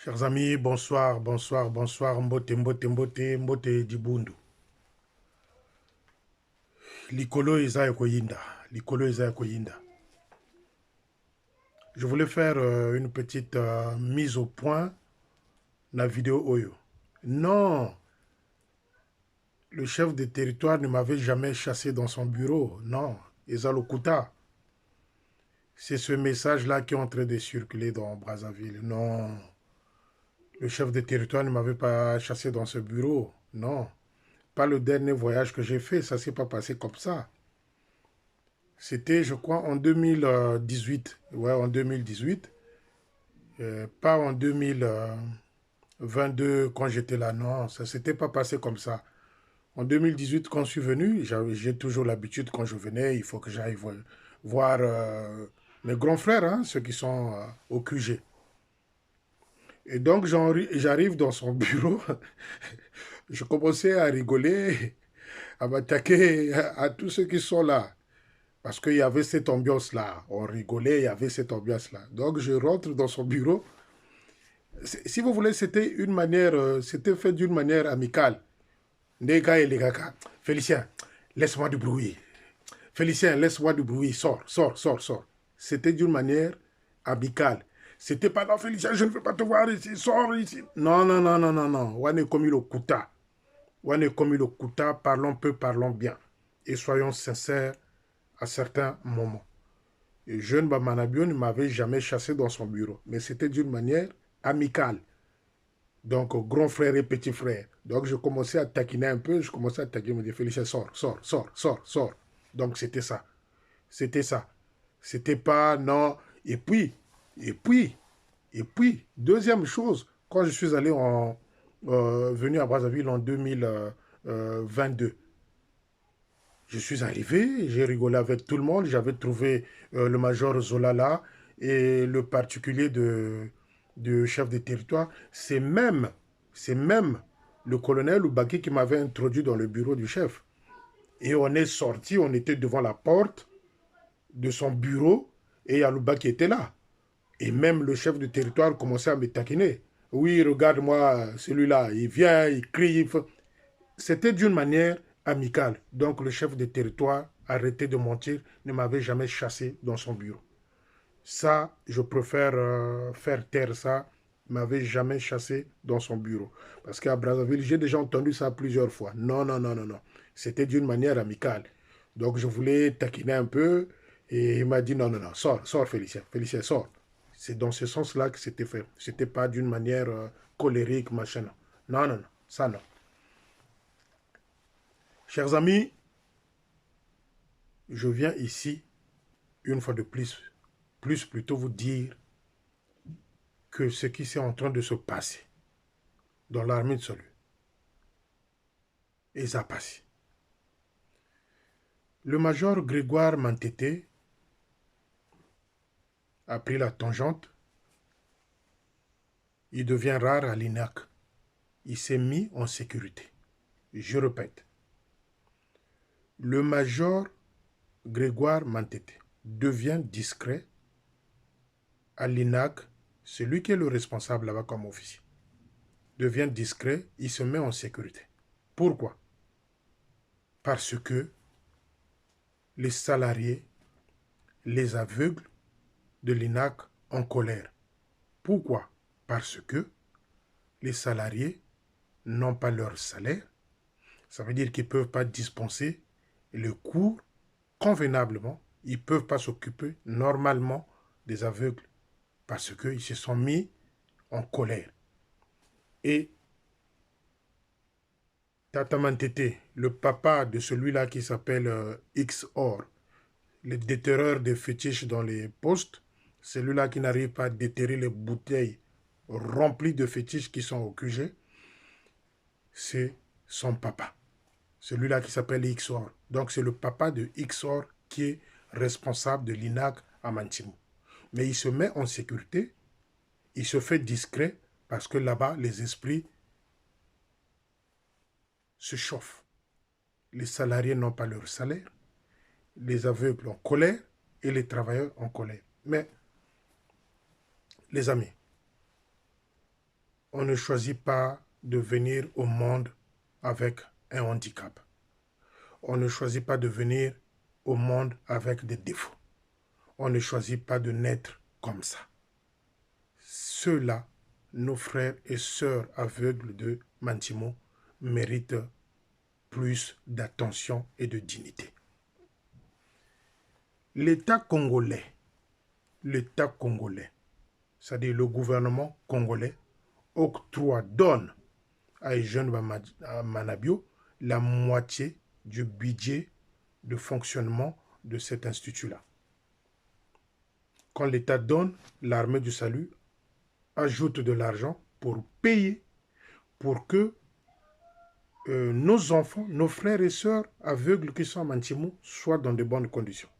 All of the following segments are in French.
Chers amis, bonsoir, bonsoir, bonsoir, mbote, mbote, mbote, mbote dibundu. Likolo eza ekoyinda, likolo eza ekoyinda. Je voulais faire une petite mise au point la vidéo Oyo. Non, le chef de territoire ne m'avait jamais chassé dans son bureau. Non, Eza Lokuta. C'est ce message-là qui est en train de circuler dans Brazzaville. Non, le chef de territoire ne m'avait pas chassé dans ce bureau. Non, pas le dernier voyage que j'ai fait, ça s'est pas passé comme ça. C'était, je crois, en 2018. Ouais, en 2018. Pas en 2022 quand j'étais là. Non, ça ne s'était pas passé comme ça. En 2018, quand je suis venu, j'ai toujours l'habitude, quand je venais, il faut que j'aille voir mes grands frères, hein, ceux qui sont au QG. Et donc, j'arrive dans son bureau. Je commençais à rigoler, à m'attaquer à tous ceux qui sont là. Parce qu'il y avait cette ambiance-là. On rigolait, il y avait cette ambiance-là. Donc, je rentre dans son bureau. Si vous voulez, c'était une manière, c'était fait d'une manière amicale. Les gars et les gars, Félicien, laisse-moi du bruit. Félicien, laisse-moi du bruit. Sors, sors, sors, sors. C'était d'une manière amicale. C'était pas non, Félicien, je ne veux pas te voir ici, sors ici. Non, non, non, non, non, non. On est comme il au kuta. On est comme il au kuta. Parlons peu, parlons bien. Et soyons sincères à certains moments. Et jeune Bamanabio ne m'avait jamais chassé dans son bureau, mais c'était d'une manière amicale. Donc, grand frère et petit frère. Donc, je commençais à taquiner un peu, je commençais à taquiner, me dire, Félicien, sors, sors, sors, sors, sors. Donc, c'était ça. C'était ça. C'était pas, non. Et puis, et puis, et puis, deuxième chose, quand je suis venu à Brazzaville en 2022, je suis arrivé, j'ai rigolé avec tout le monde, j'avais trouvé le major Zolala et le particulier de chef de territoire. C'est même le colonel Oubaki qui m'avait introduit dans le bureau du chef. Et on est sorti, on était devant la porte de son bureau et Yalouba qui était là. Et même le chef de territoire commençait à me taquiner. Oui, regarde-moi, celui-là, il vient, il crie. C'était d'une manière amicale. Donc le chef de territoire, arrêtez de mentir, ne m'avait jamais chassé dans son bureau. Ça, je préfère faire taire ça. Il m'avait jamais chassé dans son bureau. Parce qu'à Brazzaville, j'ai déjà entendu ça plusieurs fois. Non, non, non, non, non. C'était d'une manière amicale. Donc je voulais taquiner un peu. Et il m'a dit non, non, non, sors, sors, Félicien. Félicien, sors. C'est dans ce sens-là que c'était fait. C'était pas d'une manière colérique, machin. Non, non, non, non. Ça, non. Chers amis, je viens ici, une fois de plus plutôt vous dire que ce qui est en train de se passer dans l'armée de salut est ça passé. Le major Grégoire Mantete a pris la tangente. Il devient rare à l'INAC. Il s'est mis en sécurité. Je répète, le major Grégoire Mantete devient discret à l'INAC, celui qui est le responsable là-bas comme officier. Devient discret, il se met en sécurité. Pourquoi? Parce que les salariés, les aveugles de l'INAC en colère. Pourquoi? Parce que les salariés n'ont pas leur salaire. Ça veut dire qu'ils ne peuvent pas dispenser le cours convenablement. Ils ne peuvent pas s'occuper normalement des aveugles parce qu'ils se sont mis en colère. Et Tata Mantete, le papa de celui-là qui s'appelle XOR, le déterreur de fétiches dans les postes, celui-là qui n'arrive pas à déterrer les bouteilles remplies de fétiches qui sont au QG, c'est son papa. Celui-là qui s'appelle XOR. Donc c'est le papa de XOR qui est responsable de l'INAC à Mantimou. Mais il se met en sécurité, il se fait discret parce que là-bas, les esprits se chauffent. Les salariés n'ont pas leur salaire, les aveugles en colère et les travailleurs en colère. Mais, les amis, On ne choisit pas de venir au monde avec un handicap. On ne choisit pas de venir au monde avec des défauts. On ne choisit pas de naître comme ça. Ceux-là, nos frères et sœurs aveugles de Mantimo, méritent plus d'attention et de dignité. L'État congolais, c'est-à-dire le gouvernement congolais, octroie, donne à Eugène Manabio la moitié du budget de fonctionnement de cet institut-là. Quand l'État donne, l'armée du salut ajoute de l'argent pour payer, pour que nos enfants, nos frères et sœurs aveugles qui sont à Mantimo soient dans de bonnes conditions.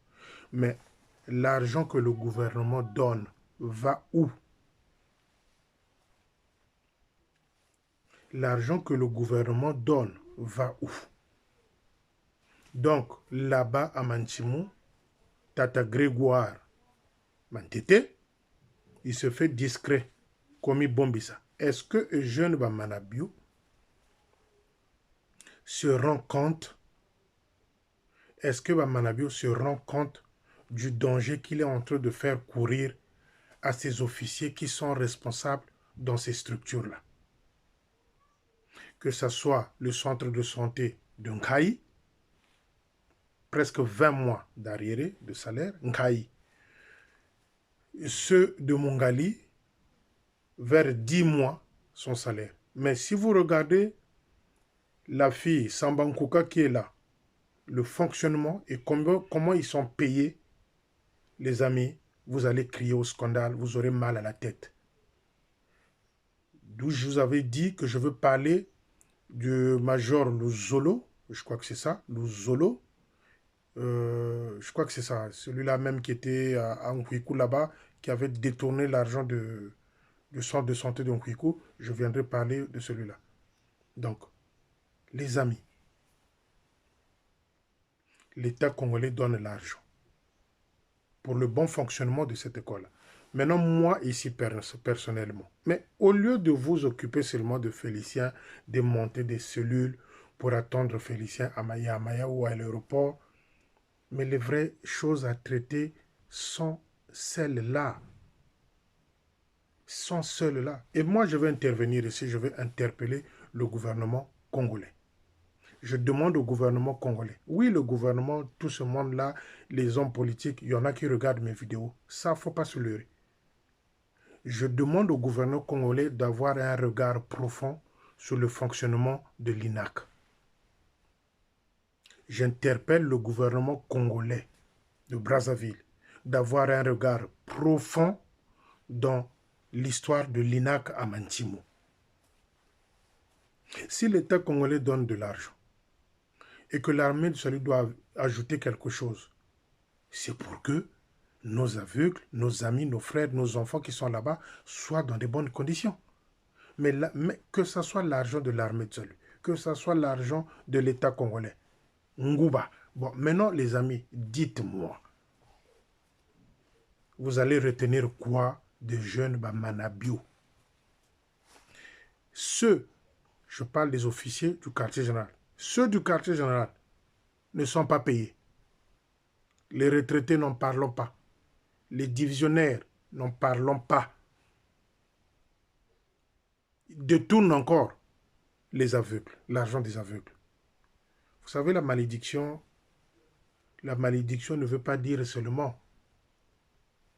Mais l'argent que le gouvernement donne va où? L'argent que le gouvernement donne va où? Donc, là-bas à Mantimo, Tata Grégoire Mantete, il se fait discret, comme Bombissa. Est-ce que Eugène Manabio se rend compte, est-ce que Manabio se rend compte du danger qu'il est en train de faire courir à ces officiers qui sont responsables dans ces structures-là? Que ce soit le centre de santé de Nkaï, presque 20 mois d'arriéré de salaire, Nkaï. Ceux de Mongali, vers 10 mois son salaire. Mais si vous regardez la fille Sambankouka qui est là, le fonctionnement et comment ils sont payés, les amis, vous allez crier au scandale, vous aurez mal à la tête. D'où je vous avais dit que je veux parler du major Luzolo, je crois que c'est ça, Luzolo, je crois que c'est ça, celui-là même qui était à Nkwiku là-bas, qui avait détourné l'argent du centre de santé de Nkwiku. Je viendrai parler de celui-là. Donc, les amis, l'État congolais donne l'argent pour le bon fonctionnement de cette école. Maintenant, moi, ici, personnellement, mais au lieu de vous occuper seulement de Félicien, de monter des cellules pour attendre Félicien à Maya ou à l'aéroport, mais les vraies choses à traiter sont celles-là. Sont celles-là. Et moi, je vais intervenir ici, je vais interpeller le gouvernement congolais. Je demande au gouvernement congolais. Oui, le gouvernement, tout ce monde-là, les hommes politiques, il y en a qui regardent mes vidéos. Ça, il ne faut pas se leurrer. Je demande au gouvernement congolais d'avoir un regard profond sur le fonctionnement de l'INAC. J'interpelle le gouvernement congolais de Brazzaville d'avoir un regard profond dans l'histoire de l'INAC à Mantimo. Si l'État congolais donne de l'argent et que l'armée du salut doit ajouter quelque chose, c'est pour que nos aveugles, nos amis, nos frères, nos enfants qui sont là-bas soient dans de bonnes conditions. Mais que ce soit l'argent de l'armée du salut, que ce soit l'argent de l'État congolais, Ngouba. Bon, maintenant les amis, dites-moi, vous allez retenir quoi de jeunes Manabio? Ceux, je parle des officiers du quartier général, ceux du quartier général ne sont pas payés. Les retraités n'en parlons pas. Les divisionnaires n'en parlons pas. Détournent encore les aveugles, l'argent des aveugles. Vous savez, la malédiction ne veut pas dire seulement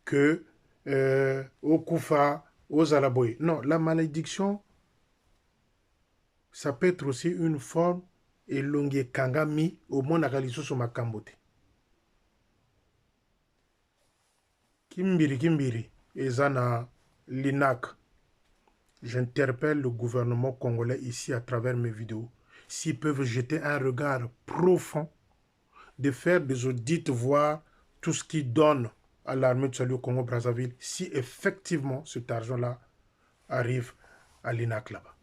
que au Koufa, aux Alaboy. Non, la malédiction, ça peut être aussi une forme elongue kangami au monagaliso sur ma kambote. Kimbiri, ezana l'INAC. J'interpelle le gouvernement congolais ici à travers mes vidéos, s'ils peuvent jeter un regard profond, de faire des audits, voir tout ce qu'ils donnent à l'armée de salut au Congo-Brazzaville, si effectivement cet argent-là arrive à l'INAC là-bas.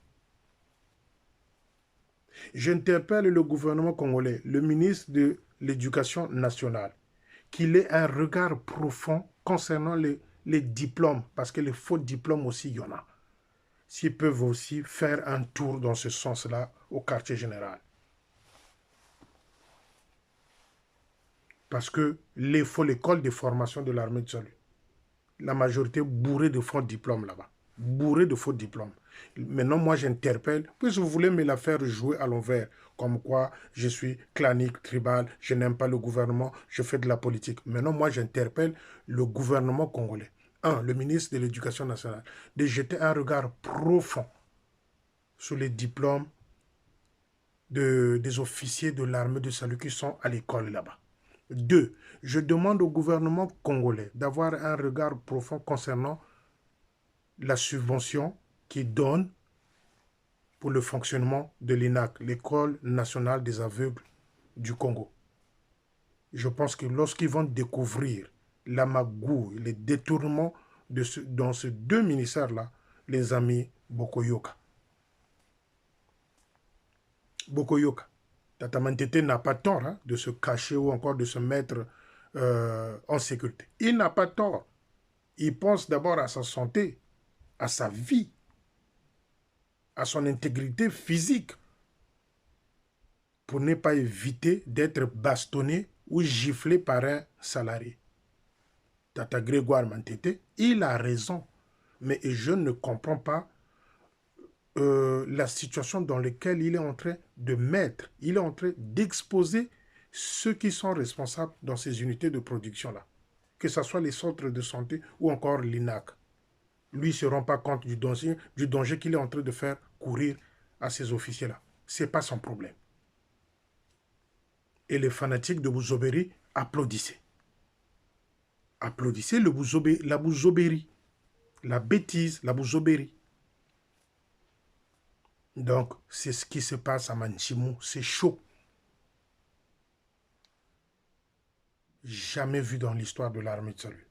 J'interpelle le gouvernement congolais, le ministre de l'Éducation nationale, qu'il ait un regard profond concernant les diplômes, parce que les faux diplômes aussi, il y en a. s'ils peuvent aussi faire un tour dans ce sens-là au quartier général. Parce que l'école de formation de l'armée de salut, la majorité bourrée de faux diplômes là-bas. Bourrée de faux diplômes. Maintenant, moi, j'interpelle, puisque vous voulez me la faire jouer à l'envers, comme quoi je suis clanique, tribal, je n'aime pas le gouvernement, je fais de la politique. Maintenant, moi, j'interpelle le gouvernement congolais. Le ministre de l'Éducation nationale, de jeter un regard profond sur les diplômes des officiers de l'armée de salut qui sont à l'école là-bas. 2. Je demande au gouvernement congolais d'avoir un regard profond concernant la subvention qu'il donne pour le fonctionnement de l'INAC, l'École nationale des aveugles du Congo. Je pense que lorsqu'ils vont découvrir la magouille, les détournements dans ces deux ministères-là, les amis Bokoyoka. Bokoyoka. Tata Mantete n'a pas tort de se cacher ou encore de se mettre en sécurité. Il n'a pas tort. Il pense d'abord à sa santé, à sa vie, à son intégrité physique, pour ne pas éviter d'être bastonné ou giflé par un salarié. Tata Grégoire Mantete, il a raison, mais je ne comprends pas la situation dans laquelle il est en train de mettre, il est en train d'exposer ceux qui sont responsables dans ces unités de production-là, que ce soit les centres de santé ou encore l'INAC. Lui ne se rend pas compte du danger qu'il est en train de faire courir à ces officiers-là. Ce n'est pas son problème. Et les fanatiques de Bouzobéry applaudissaient. Applaudissaient la Bouzobéry, la bêtise, la Bouzobéry. Donc, c'est ce qui se passe à Manchimou. C'est chaud. Jamais vu dans l'histoire de l'armée de salut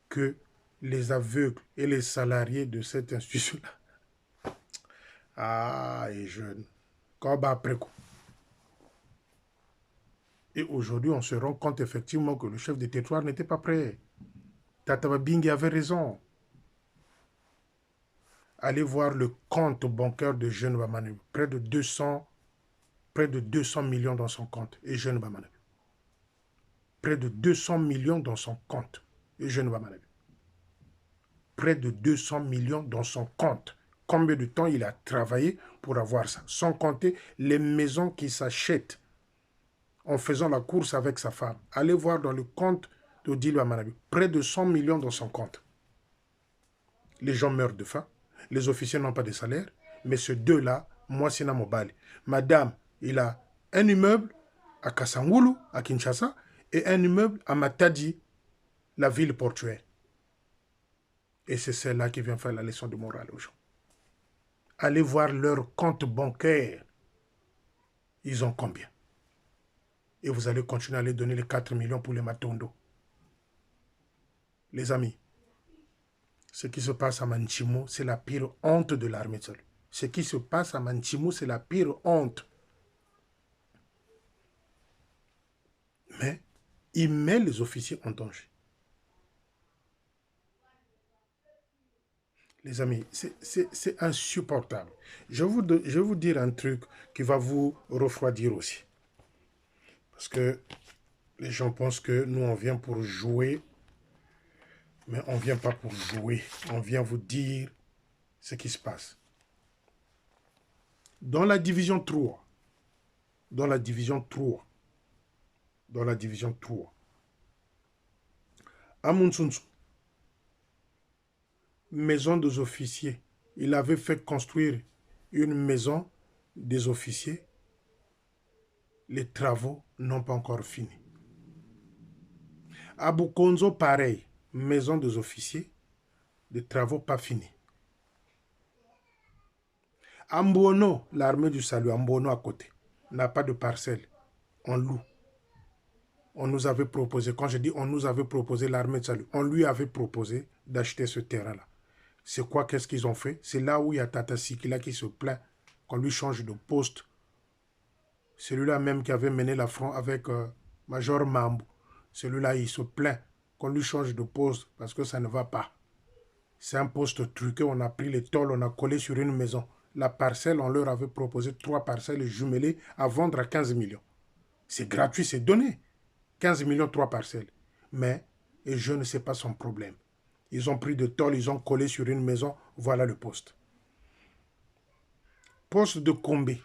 que les aveugles et les salariés de cette institution-là, et jeunes, comme après coup. Et aujourd'hui, on se rend compte effectivement que le chef de territoire n'était pas prêt. Tata Babingi avait raison. Allez voir le compte bancaire de Jeune Bamane. Près de 200 millions dans son compte. Et Jeune Bamane. Près de 200 millions dans son compte. Et Jeune Bamane. Près de 200 millions dans son compte. Combien de temps il a travaillé pour avoir ça? Sans compter les maisons qui s'achètent en faisant la course avec sa femme. Allez voir dans le compte d'Odile Bamane. Près de 100 millions dans son compte. Les gens meurent de faim. Les officiers n'ont pas de salaire. Mais ces deux-là, moi, c'est Mobali. Madame, il a un immeuble à Kasangulu, à Kinshasa, et un immeuble à Matadi, la ville portuaire. Et c'est celle-là qui vient faire la leçon de morale aux gens. Allez voir leur compte bancaire. Ils ont combien? Et vous allez continuer à les donner les 4 millions pour les Matondo. Les amis, ce qui se passe à Manchimou, c'est la pire honte de l'armée de salut. Ce qui se passe à Manchimou, c'est la pire honte. Mais il met les officiers en danger. Les amis, c'est insupportable. Je vais vous dire un truc qui va vous refroidir aussi. Parce que les gens pensent que nous, on vient pour jouer. Mais on ne vient pas pour jouer. On vient vous dire ce qui se passe. Dans la division 3, à Mounsountsou, maison des officiers, il avait fait construire une maison des officiers. Les travaux n'ont pas encore fini. À Bukonzo, pareil, maison des officiers, les travaux pas finis. À Mbono, l'armée du salut, à Mbono à côté, n'a pas de parcelle, on loue. On nous avait proposé, quand je dis on nous avait proposé l'armée de salut, on lui avait proposé d'acheter ce terrain-là. C'est quoi, qu'est-ce qu'ils ont fait? C'est là où il y a Tata Sikila qui se plaint qu'on lui change de poste. Celui-là même qui avait mené l'affront avec Major Mambo. Celui-là, il se plaint qu'on lui change de poste parce que ça ne va pas. C'est un poste truqué, on a pris les tôles, on a collé sur une maison. La parcelle, on leur avait proposé 3 parcelles jumelées à vendre à 15 millions. C'est gratuit, c'est donné. 15 millions, 3 parcelles. Mais, et je ne sais pas son problème. Ils ont pris de tôles, ils ont collé sur une maison, voilà le poste. Poste de Combé,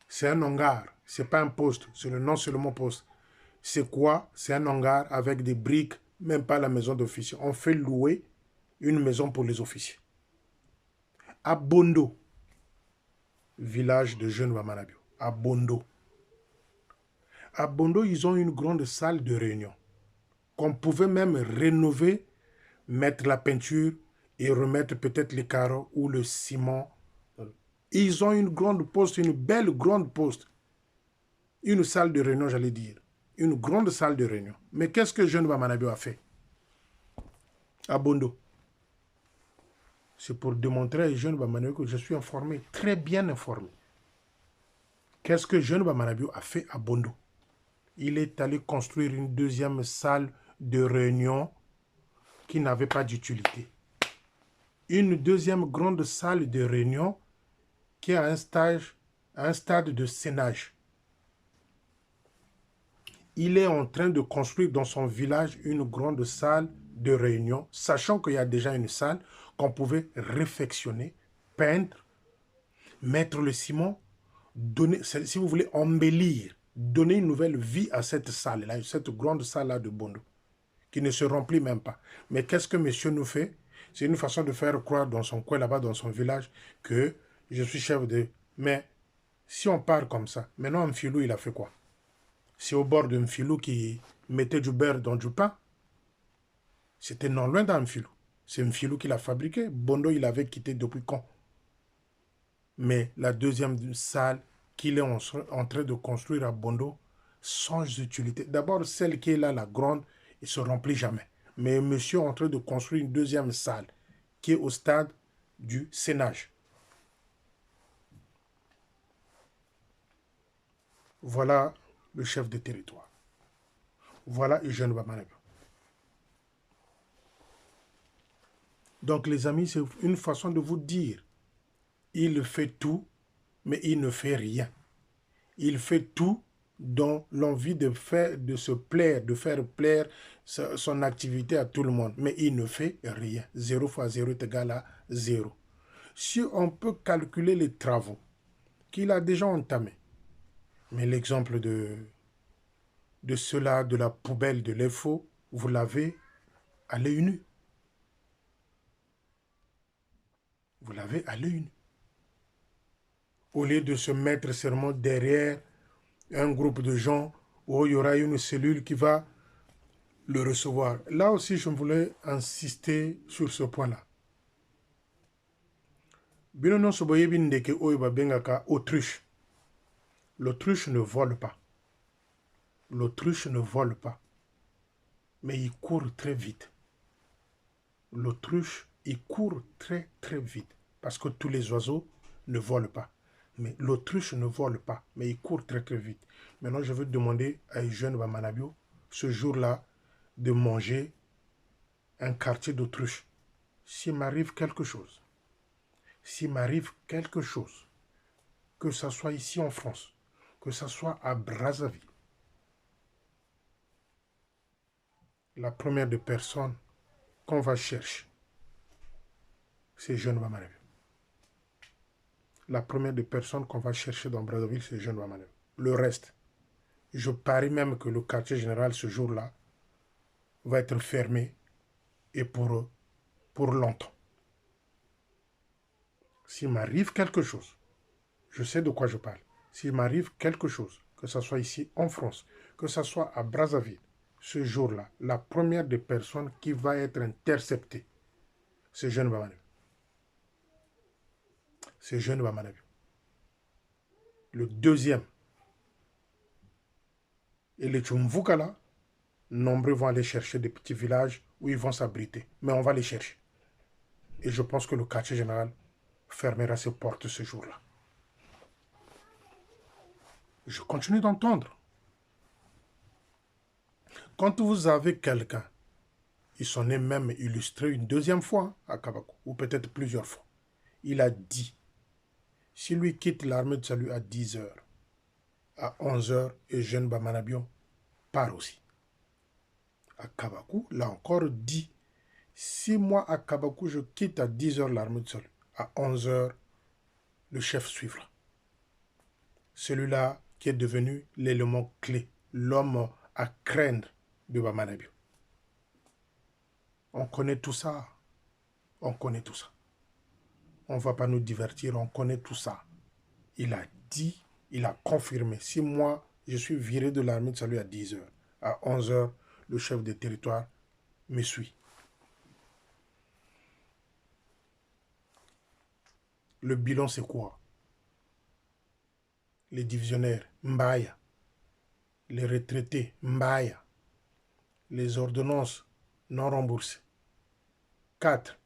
c'est un hangar, c'est pas un poste, c'est le nom seulement poste. C'est quoi? C'est un hangar avec des briques, même pas la maison d'officier. On fait louer une maison pour les officiers. À Bondo, village de jeunes Wamanabio, à Bondo. À Bondo, ils ont une grande salle de réunion qu'on pouvait même rénover, mettre la peinture et remettre peut-être les carreaux ou le ciment. Ils ont une grande poste, une belle grande poste. Une salle de réunion, j'allais dire. Une grande salle de réunion. Mais qu'est-ce que Jeune Wamanabio a fait à Bondo? C'est pour démontrer à Jeune Wamanabio que je suis informé, très bien informé. Qu'est-ce que Jeune Wamanabio a fait à Bondo? Il est allé construire une deuxième salle de réunion qui n'avait pas d'utilité. Une deuxième grande salle de réunion qui est à un stade de sénage. Il est en train de construire dans son village une grande salle de réunion, sachant qu'il y a déjà une salle qu'on pouvait réfectionner, peindre, mettre le ciment, donner, si vous voulez, embellir, donner une nouvelle vie à cette salle-là, cette grande salle-là de Bondo, qui ne se remplit même pas. Mais qu'est-ce que monsieur nous fait? C'est une façon de faire croire dans son coin là-bas, dans son village, que je suis chef de... Mais si on part comme ça, maintenant Mfilou, il a fait quoi? C'est au bord de Mfilou qui mettait du beurre dans du pain. C'était non loin d'Mfilou. C'est Mfilou qui l'a fabriqué. Bondo, il avait quitté depuis quand? Mais la deuxième salle qu'il est en train de construire à Bondo, sans utilité. D'abord, celle qui est là, la grande, il ne se remplit jamais. Mais monsieur est en train de construire une deuxième salle qui est au stade du sénage. Voilà le chef de territoire. Voilà Eugène Wamanabio. Donc les amis, c'est une façon de vous dire, il fait tout, mais il ne fait rien. Il fait tout dans l'envie de faire, de se plaire, de faire plaire son activité à tout le monde. Mais il ne fait rien. 0 fois 0 est égal à 0. Si on peut calculer les travaux qu'il a déjà entamés, mais l'exemple de cela, de la poubelle de l'info, vous l'avez à l'œil nu. Vous l'avez à l'œil nu. Au lieu de se mettre seulement derrière un groupe de gens où il y aura une cellule qui va le recevoir. Là aussi, je voulais insister sur ce point-là. Binono soboyebi ndeke oyo babengaka autruche. L'autruche ne vole pas. L'autruche ne vole pas. Mais il court très vite. L'autruche, il court très très vite. Parce que tous les oiseaux ne volent pas. Mais l'autruche ne vole pas. Mais il court très très vite. Maintenant, je veux demander à Eugène Wamanabio, ce jour-là, de manger un quartier d'autruche. S'il m'arrive quelque chose, que ce soit ici en France, que ce soit à Brazzaville, la première des personnes qu'on va chercher, c'est Jeune Wamanabio. La première des personnes qu'on va chercher dans Brazzaville, c'est Jeune Wamanabio. Le reste, je parie même que le quartier général, ce jour-là, va être fermé et pour longtemps. S'il m'arrive quelque chose, je sais de quoi je parle. S'il m'arrive quelque chose, que ce soit ici en France, que ce soit à Brazzaville, ce jour-là, la première des personnes qui va être interceptée, c'est Jeune Wamanabio. C'est Jeune Wamanabio. Le deuxième, et les Tchumvukala, nombreux vont aller chercher des petits villages où ils vont s'abriter. Mais on va les chercher. Et je pense que le quartier général fermera ses portes ce jour-là. Je continue d'entendre. Quand vous avez quelqu'un il s'en est même illustré une deuxième fois à Kabako, ou peut-être plusieurs fois. Il a dit, si lui quitte l'armée de salut à 10 heures, à 11 heures, Eugène Bamanabion part aussi. À Kabakou, l'a encore dit, si moi à Kabakou, je quitte à 10 heures l'armée de salut, à 11 heures, le chef suivra. Celui-là qui est devenu l'élément clé, l'homme à craindre de Bamanabion. On connaît tout ça. On connaît tout ça. On ne va pas nous divertir, on connaît tout ça. Il a dit, il a confirmé. Si moi, je suis viré de l'armée de salut à 10 heures, à 11 heures, le chef de territoire me suit. Le bilan, c'est quoi? Les divisionnaires, Mbaya. Les retraités, Mbaya. Les ordonnances non remboursées. 4.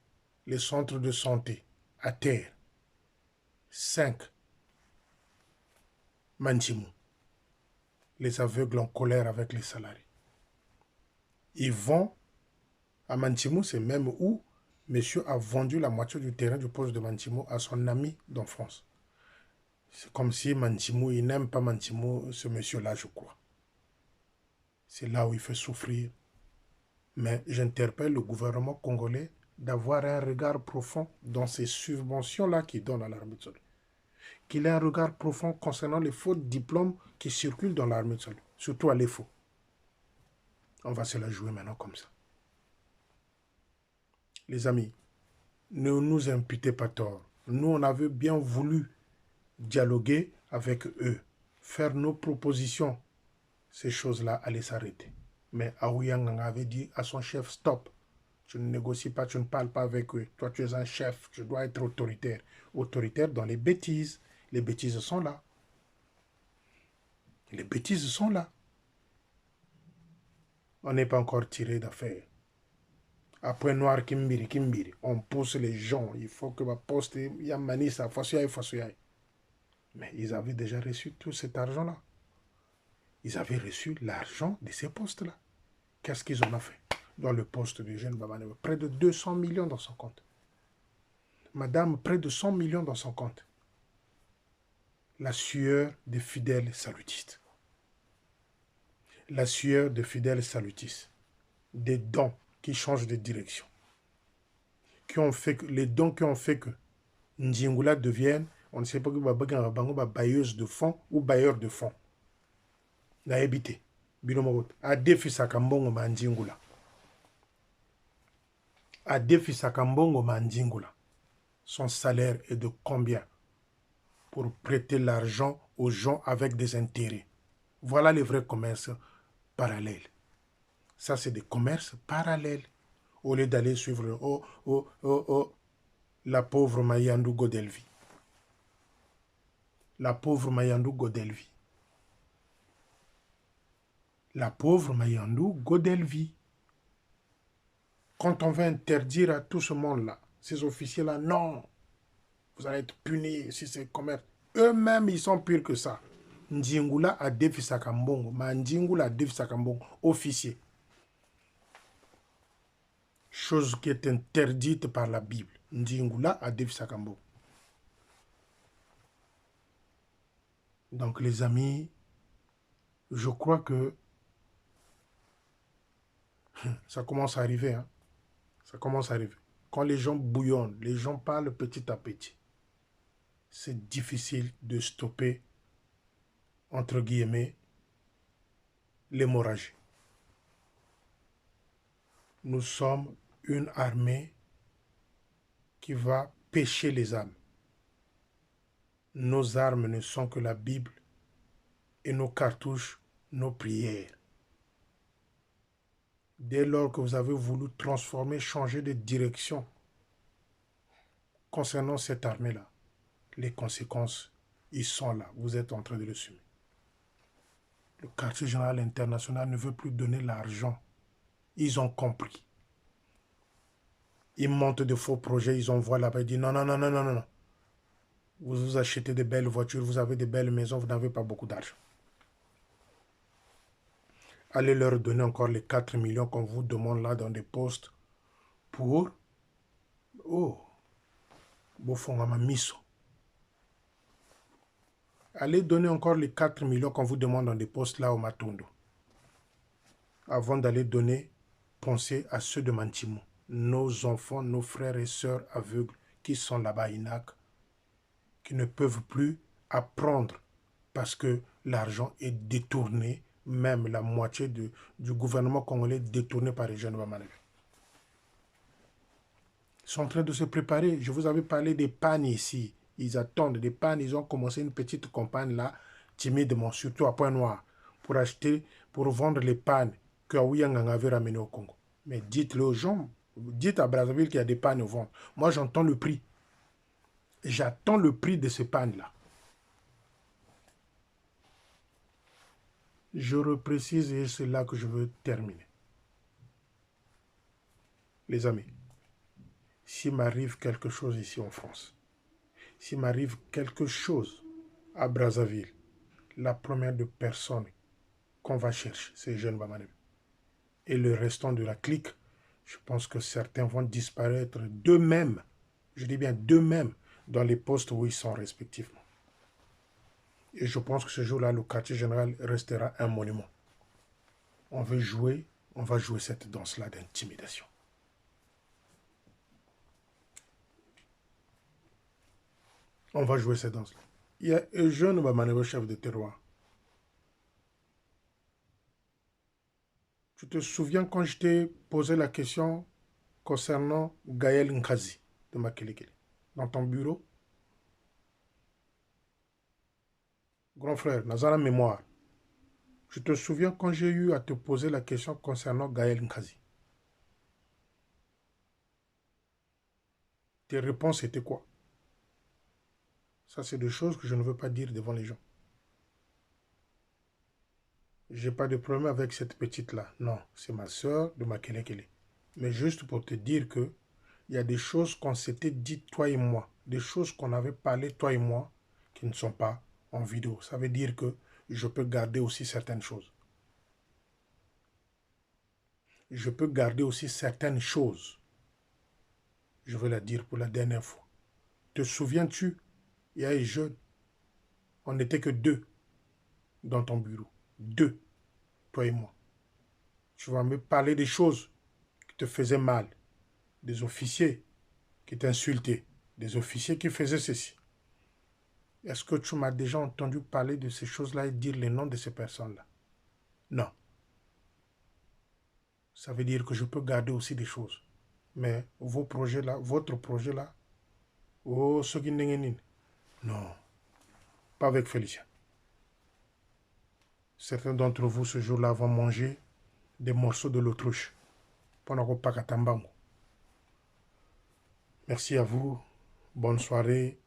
Les centres de santé à terre. 5. Manchimou. Les aveugles en colère avec les salariés. Ils vont à Manchimou, c'est même où monsieur a vendu la moitié du terrain du poste de Manchimou à son ami d'enfance. C'est comme si Manchimou, il n'aime pas Manchimou, ce monsieur-là, je crois. C'est là où il fait souffrir. Mais j'interpelle le gouvernement congolais d'avoir un regard profond dans ces subventions-là qu'il donne à l'armée de salut. Qu'il ait un regard profond concernant les faux diplômes qui circulent dans l'armée de salut, surtout à l'EFO. On va se la jouer maintenant comme ça. Les amis, ne nous imputez pas tort. Nous, on avait bien voulu dialoguer avec eux, faire nos propositions. Ces choses-là allaient s'arrêter. Mais Aouyang avait dit à son chef, stop. Tu ne négocies pas, tu ne parles pas avec eux. Toi, tu es un chef, tu dois être autoritaire. Autoritaire dans les bêtises. Les bêtises sont là. Les bêtises sont là. On n'est pas encore tiré d'affaire. Après noir kimbiri, on pousse les gens. Il faut que ma poste, il y a manissa, fasoyaï. Mais ils avaient déjà reçu tout cet argent-là. Ils avaient reçu l'argent de ces postes-là. Qu'est-ce qu'ils en ont fait dans le poste de Eugène Bamanabion? Près de 200 millions dans son compte. Madame, près de 100 millions dans son compte. La sueur des fidèles salutistes. La sueur des fidèles salutistes. Des dons qui changent de direction. Les dons qui ont fait que Ndjingula devienne, on ne sait pas que bailleuse de fonds ou bailleur de fonds. Na ebité. Binomorot. A défi sakambongo ma Ndjingula. A défi sakambongo ma Ndjingula. Son salaire est de combien pour prêter l'argent aux gens avec des intérêts? Voilà les vrais commerces parallèles. Ça, c'est des commerces parallèles. Au lieu d'aller suivre la pauvre Mayandou Godelvi. La pauvre Mayandou Godelvi. La pauvre Mayandou Godelvi. Quand on veut interdire à tout ce monde-là, ces officiers-là, non, vous allez être punis si c'est commerce. Eux-mêmes, ils sont pires que ça. Ndjingula a défi Sakambongo, ma Ndjingula a défi Sakambongo, officier. Chose qui est interdite par la Bible. Ndjingula a défi Sakambongo. Donc les amis, je crois que ça commence à arriver. Hein? Ça commence à arriver. Quand les gens bouillonnent, les gens parlent petit à petit. C'est difficile de stopper, entre guillemets, l'hémorragie. Nous sommes une armée qui va pêcher les âmes. Nos armes ne sont que la Bible et nos cartouches, nos prières. Dès lors que vous avez voulu transformer, changer de direction concernant cette armée-là, les conséquences, ils sont là. Vous êtes en train de le suivre. Le quartier général international ne veut plus donner l'argent. Ils ont compris. Ils montent de faux projets, ils envoient là-bas, ils disent non. Vous achetez de belles voitures, vous avez de belles maisons, vous n'avez pas beaucoup d'argent. allez leur donner encore les 4 millions qu'on vous demande là dans des postes pour... Oh, Bofongama Miso. Allez donner encore les 4 millions qu'on vous demande dans des postes là au Matondo. Avant d'aller donner, pensez à ceux de Mantimou. Nos enfants, nos frères et sœurs aveugles qui sont là-bas à Inak, qui ne peuvent plus apprendre parce que l'argent est détourné, même la moitié du gouvernement congolais est détourné par les jeunes Bamanabi. Ils sont en train de se préparer. Je vous avais parlé des pannes ici. Ils attendent des pannes. Ils ont commencé une petite campagne là, timidement, surtout à Point-Noir, pour acheter, pour vendre les pannes que Aouyang avait ramenées au Congo. Mais dites-le aux gens, dites à Brazzaville qu'il y a des pannes au ventre. Moi, j'entends le prix. J'attends le prix de ces pannes-là. Je reprécise et c'est là que je veux terminer. Les amis, s'il m'arrive quelque chose ici en France, s'il m'arrive quelque chose à Brazzaville, la première de personnes qu'on va chercher, c'est Jeune Bamanem. Et le restant de la clique, je pense que certains vont disparaître d'eux-mêmes, je dis bien d'eux-mêmes, dans les postes où ils sont respectivement. Et je pense que ce jour-là, le quartier général restera un monument. On va jouer cette danse-là d'intimidation. On va jouer cette danse-là. Il y a un jeune Bamanem, chef de terroir. Tu te souviens quand je t'ai posé la question concernant Gaël Nkazi de Makelekele, dans ton bureau? Grand frère, Nazara mémoire. Je te souviens quand j'ai eu à te poser la question concernant Gaël Nkazi. Tes réponses étaient quoi? Ça, c'est des choses que je ne veux pas dire devant les gens. J'ai pas de problème avec cette petite-là. Non, c'est ma soeur de Makelekele. Mais juste pour te dire que il y a des choses qu'on s'était dit, toi et moi, des choses qu'on avait parlé, toi et moi, qui ne sont pas en vidéo. Ça veut dire que je peux garder aussi certaines choses. Je peux garder aussi certaines choses. Je vais la dire pour la dernière fois. Te souviens-tu, il y a un jeune, on n'était que 2 dans ton bureau. 2, toi et moi. Tu vas me parler des choses qui te faisaient mal. Des officiers qui t'insultaient. Des officiers qui faisaient ceci. Est-ce que tu m'as déjà entendu parler de ces choses-là et dire les noms de ces personnes-là? Non. Ça veut dire que je peux garder aussi des choses. Mais vos projets-là, votre projet-là, oh, ce qui n'est non, pas avec Félicien. Certains d'entre vous, ce jour-là, vont manger des morceaux de l'autruche. Merci à vous. Bonne soirée.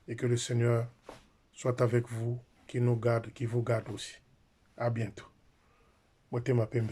Et que le Seigneur soit avec vous, qui nous garde, qui vous garde aussi. À bientôt. Motema Pembe.